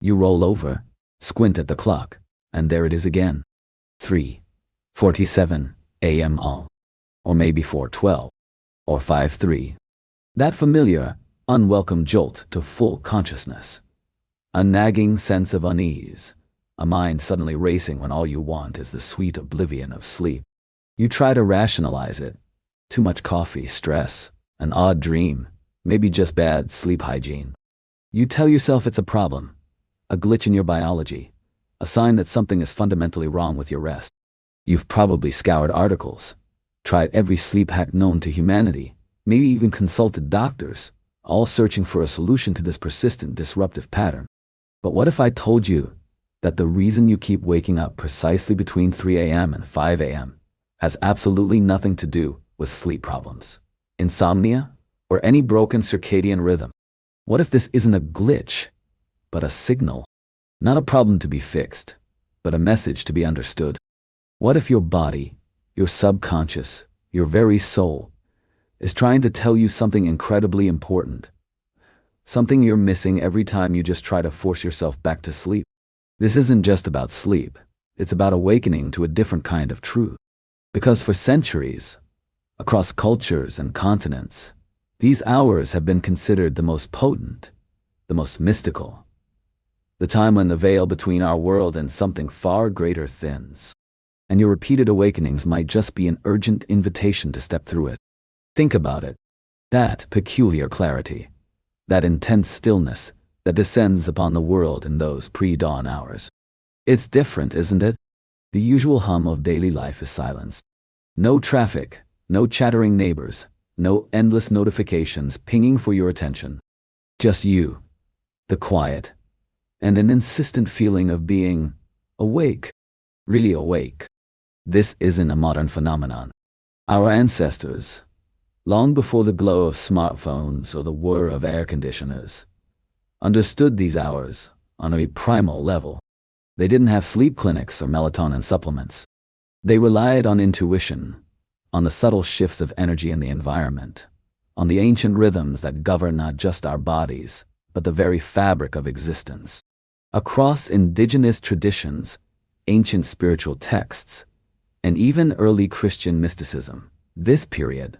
You roll over, squint at the clock, and there it is again. 3:47 a.m. Or maybe 4:12, or 5:03. That familiar, unwelcome jolt to full consciousness. A nagging sense of unease, a mind suddenly racing when all you want is the sweet oblivion of sleep. You try to rationalize it. Too much coffee, stress, an odd dream, maybe just bad sleep hygiene. You tell yourself it's a problem, a glitch in your biology, a sign that something is fundamentally wrong with your rest. You've probably scoured articles, tried every sleep hack known to humanity, maybe even consulted doctors, all searching for a solution to this persistent disruptive pattern. But what if I told you that the reason you keep waking up precisely between 3 a.m. and 5 a.m. has absolutely nothing to do with sleep problems, insomnia, or any broken circadian rhythm? What if this isn't a glitch, but a signal? Not a problem to be fixed, but a message to be understood. What if your body, your subconscious, your very soul, is trying to tell you something incredibly important? Something you're missing every time you just try to force yourself back to sleep. This isn't just about sleep, it's about awakening to a different kind of truth. Because for centuries, across cultures and continents, these hours have been considered the most potent, the most mystical, the time when the veil between our world and something far greater thins. And your repeated awakenings might just be an urgent invitation to step through it. Think about it. That peculiar clarity, that intense stillness that descends upon the world in those pre-dawn hours. It's different, isn't it? The usual hum of daily life is silenced. No traffic, no chattering neighbors, no endless notifications pinging for your attention. Just you, the quiet, and an insistent feeling of being awake, really awake. This isn't a modern phenomenon. Our ancestors, long before the glow of smartphones or the whir of air conditioners, understood these hours on a primal level. They didn't have sleep clinics or melatonin supplements. They relied on intuition, on the subtle shifts of energy in the environment, on the ancient rhythms that govern not just our bodies, but the very fabric of existence. Across indigenous traditions, ancient spiritual texts, and even early Christian mysticism, this period,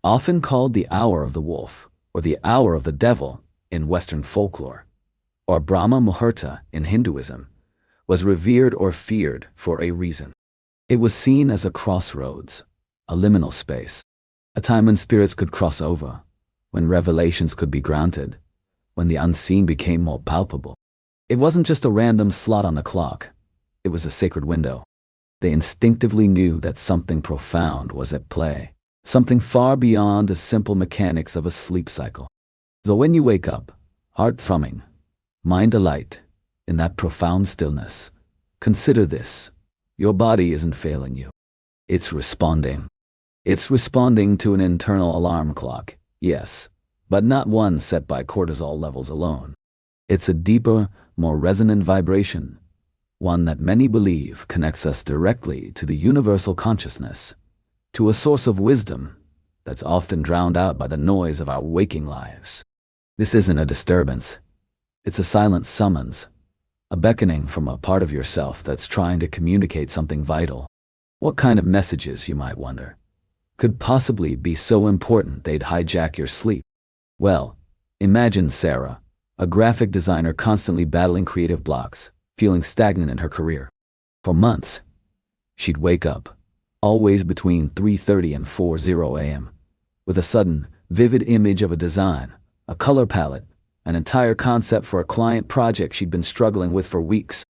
often called the hour of the wolf, or the hour of the devil in Western folklore, or Brahma Muhurta in Hinduism, was revered or feared for a reason. It was seen as a crossroads, a liminal space, a time when spirits could cross over, when revelations could be granted, when the unseen became more palpable. It wasn't just a random slot on the clock, it was a sacred window. They instinctively knew that something profound was at play, something far beyond the simple mechanics of a sleep cycle. So when you wake up, heart thrumming, mind alight, in that profound stillness, consider this: your body isn't failing you. It's responding. It's responding to an internal alarm clock, yes, but not one set by cortisol levels alone. It's a deeper, more resonant vibration, one that many believe connects us directly to the universal consciousness, to a source of wisdom that's often drowned out by the noise of our waking lives. This isn't a disturbance. It's a silent summons, a beckoning from a part of yourself that's trying to communicate something vital. What kind of messages, you might wonder, could possibly be so important they'd hijack your sleep? Well, imagine Sarah, a graphic designer constantly battling creative blocks, feeling stagnant in her career. For months, she'd wake up, always between 3:30 and 4:00 a.m., with a sudden, vivid image of a design, a color palette, an entire concept for a client project she'd been struggling with for weeks.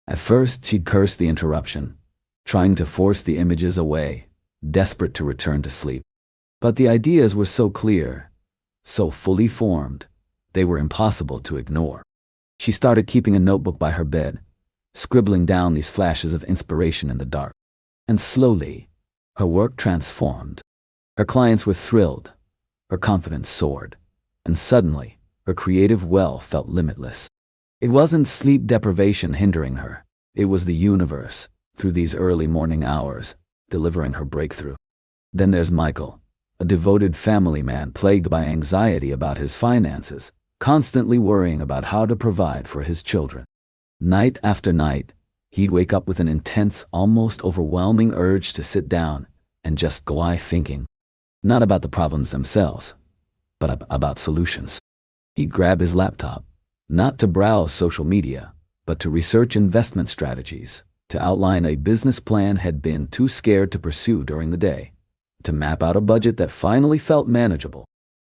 At first, she'd curse the interruption, trying to force the images away, desperate to return to sleep. But the ideas were so clear, so fully formed, they were impossible to ignore. She started keeping a notebook by her bed, scribbling down these flashes of inspiration in the dark. And slowly, her work transformed. Her clients were thrilled, her confidence soared, and suddenly, her creative well felt limitless. It wasn't sleep deprivation hindering her, it was the universe, through these early morning hours, delivering her breakthrough. Then there's Michael, a devoted family man plagued by anxiety about his finances, constantly worrying about how to provide for his children. Night after night, he'd wake up with an intense, almost overwhelming urge to sit down and just go on thinking. Not about the problems themselves, but about solutions. He'd grab his laptop, not to browse social media, but to research investment strategies, to outline a business plan had been too scared to pursue during the day, to map out a budget that finally felt manageable.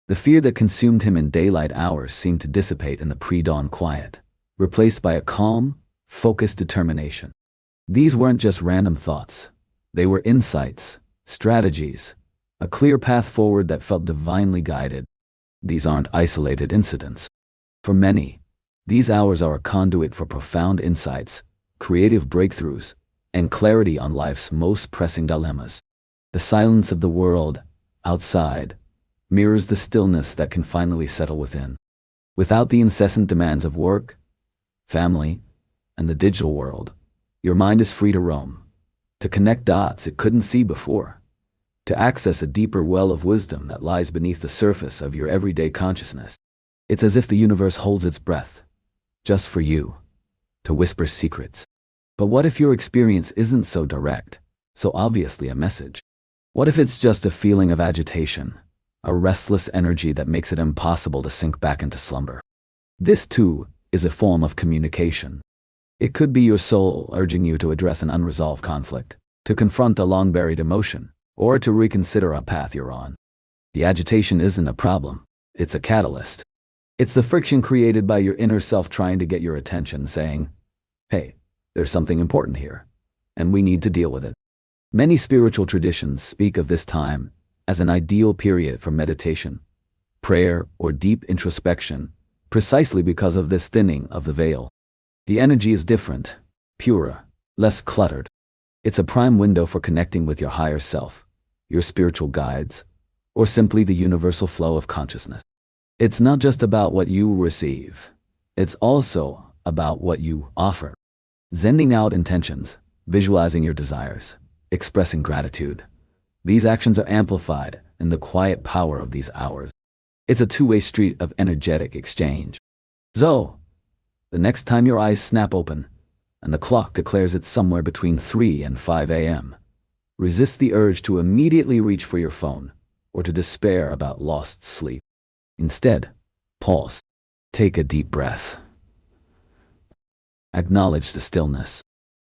The fear that consumed him in daylight hours seemed to dissipate in the pre-dawn quiet, replaced by a calm, focused determination. These weren't just random thoughts. They were insights, strategies, a clear path forward that felt divinely guided. These aren't isolated incidents. For many, these hours are a conduit for profound insights, creative breakthroughs, and clarity on life's most pressing dilemmas. The silence of the world outside mirrors the stillness that can finally settle within. Without the incessant demands of work, family, and the digital world, your mind is free to roam, to connect dots it couldn't see before, to access a deeper well of wisdom that lies beneath the surface of your everyday consciousness. It's as if the universe holds its breath, just for you, to whisper secrets. But what if your experience isn't so direct, so obviously a message? What if it's just a feeling of agitation, a restless energy that makes it impossible to sink back into slumber? This, too, is a form of communication. It could be your soul urging you to address an unresolved conflict, to confront a long-buried emotion, or to reconsider a path you're on. The agitation isn't a problem, it's a catalyst. It's the friction created by your inner self trying to get your attention, saying, "Hey, there's something important here, and we need to deal with it." Many spiritual traditions speak of this time as an ideal period for meditation, prayer, or deep introspection, precisely because of this thinning of the veil. The energy is different, purer, less cluttered. It's a prime window for connecting with your higher self, your spiritual guides, or simply the universal flow of consciousness. It's not just about what you receive, it's also about what you offer. Sending out intentions, visualizing your desires, expressing gratitude. These actions are amplified in the quiet power of these hours. It's a two-way street of energetic exchange. So, the next time your eyes snap open, and the clock declares it's somewhere between 3 and 5 a.m., resist the urge to immediately reach for your phone, or to despair about lost sleep. Instead, pause. Take a deep breath. Acknowledge the stillness.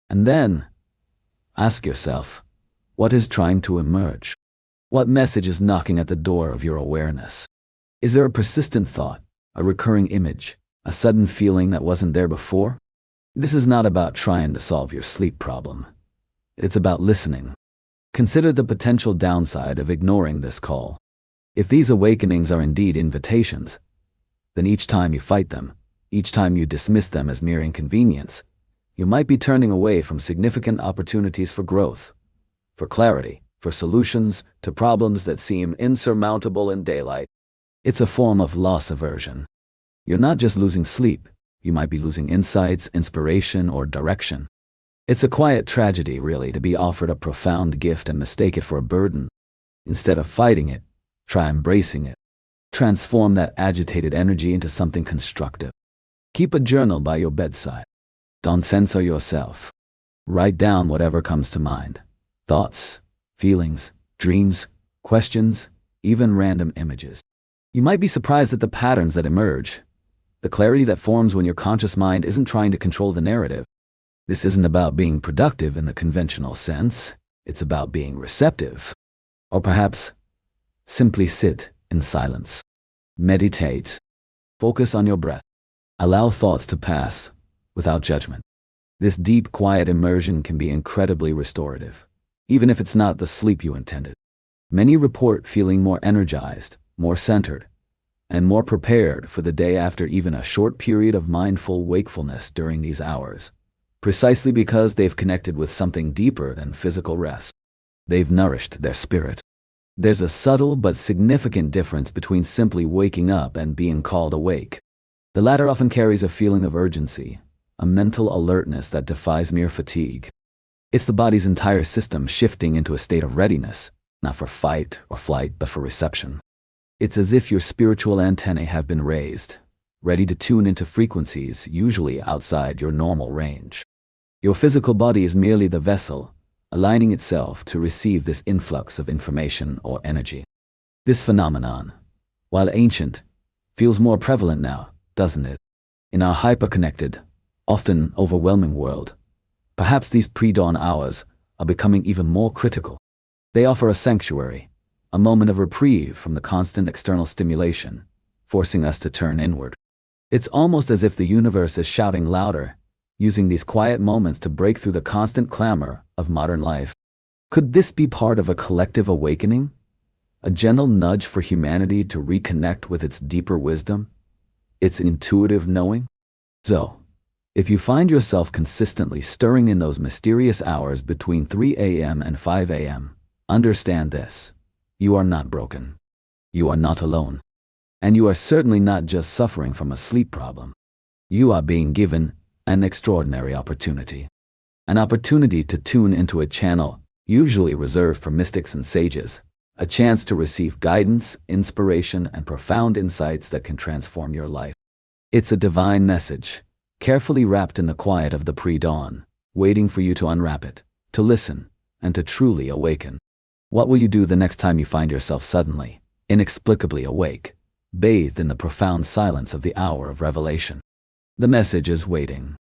And then, ask yourself, what is trying to emerge? What message is knocking at the door of your awareness? Is there a persistent thought, a recurring image, a sudden feeling that wasn't there before? This is not about trying to solve your sleep problem. It's about listening. Consider the potential downside of ignoring this call. If these awakenings are indeed invitations, then each time you fight them, each time you dismiss them as mere inconvenience, you might be turning away from significant opportunities for growth, for clarity, for solutions to problems that seem insurmountable in daylight. It's a form of loss aversion. You're not just losing sleep, you might be losing insights, inspiration, or direction. It's a quiet tragedy, really, to be offered a profound gift and mistake it for a burden. Instead of fighting it, try embracing it. Transform that agitated energy into something constructive. Keep a journal by your bedside. Don't censor yourself. Write down whatever comes to mind. Thoughts, feelings, dreams, questions, even random images. You might be surprised at the patterns that emerge, the clarity that forms when your conscious mind isn't trying to control the narrative. This isn't about being productive in the conventional sense, it's about being receptive. Or perhaps, simply sit in silence. Meditate. Focus on your breath. Allow thoughts to pass without judgment. This deep, quiet immersion can be incredibly restorative, even if it's not the sleep you intended. Many report feeling more energized, more centered, and more prepared for the day after even a short period of mindful wakefulness during these hours, precisely because they've connected with something deeper than physical rest. They've nourished their spirit. There's a subtle but significant difference between simply waking up and being called awake. The latter often carries a feeling of urgency, a mental alertness that defies mere fatigue. It's the body's entire system shifting into a state of readiness, not for fight or flight, but for reception. It's as if your spiritual antennae have been raised, ready to tune into frequencies usually outside your normal range. Your physical body is merely the vessel, aligning itself to receive this influx of information or energy. This phenomenon, while ancient, feels more prevalent now, doesn't it? In our hyper-connected, often overwhelming world, perhaps these pre-dawn hours are becoming even more critical. They offer a sanctuary, a moment of reprieve from the constant external stimulation, forcing us to turn inward. It's almost as if the universe is shouting louder, using these quiet moments to break through the constant clamor of modern life. Could this be part of a collective awakening? A gentle nudge for humanity to reconnect with its deeper wisdom, its intuitive knowing? So, if you find yourself consistently stirring in those mysterious hours between 3 a.m. and 5 a.m., understand this: you are not broken. You are not alone. And you are certainly not just suffering from a sleep problem. You are being given an extraordinary opportunity. An opportunity to tune into a channel usually reserved for mystics and sages, a chance to receive guidance, inspiration, and profound insights that can transform your life. It's a divine message, carefully wrapped in the quiet of the pre-dawn, waiting for you to unwrap it, to listen, and to truly awaken. What will you do the next time you find yourself suddenly, inexplicably awake, bathed in the profound silence of the hour of revelation? The message is waiting.